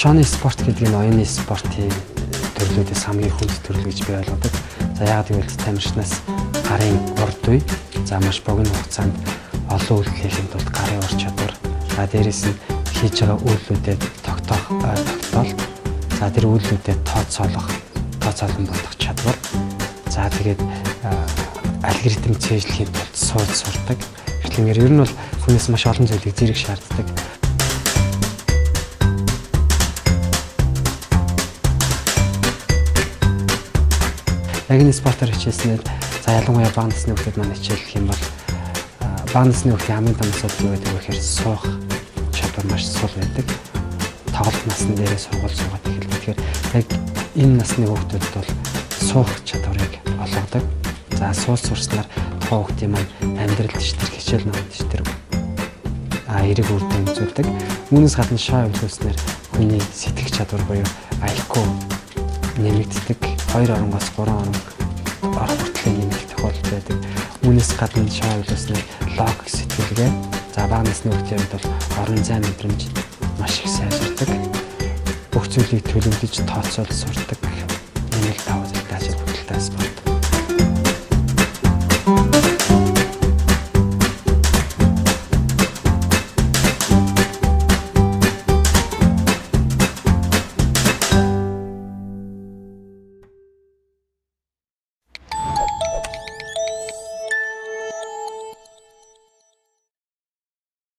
Шоны спорт гэдэг нь оюуны спортын төрлүүдээс хамгийн хүнд төрөл гэж би ойлгодог. За яагаад гэвэл тамирчнаас гарын урд үе, за маш богино хугацаанд олон үйлдэл хийхэд тулд гарын ур чадвар, за дээрэс нь хийж байгаа үйлдэлүүдэд тогтоол, за тэр үйлдэлүүдэд тооцоолон бодох чадвар, за тэгээд алгоритм цээжлэхийн тулд суулж сурдаг. Тэгэхээр ер нь бол хүнээс маш олон зүйлийг зэрэг шаарддаг. Яг энэ спортоор хичээснээр за ялангуяа бага насны хүүхдүүд маань хичээлэх юм бол бага насны хүүхдийн хамгийн том асуудал юу гэдэг вэ гэхээр суух чадвар маш сул байдаг. Тоглолт насны дээрээ сургууль суугаад эхэлдэг. Тэгэхээр яг энэ насны хүүхдүүд бол суух чадварыг олгодог. За суулж сурснаар тухайн хүүхдийн маань амьдралд тэр хичээл номд тэр эерэг үр дүн үзүүлдэг. Үүнээс гадна шаа өвлөснөр хүний сэтгэх чадвар буюу IQ нэмэгддэг. 2 оронгоос 3 орон орох хүртэл нэмэгдэх тохиолдол байдаг. Үүнээс гадна шаа өвлөснөр логик сэтгэлгээ, за бага насны хүүхдийн хувьд бол орон зай мэдрэмж маш их сайжирдаг. Бүх зүйлийг төлөвлөж тооцоолж сурдаг.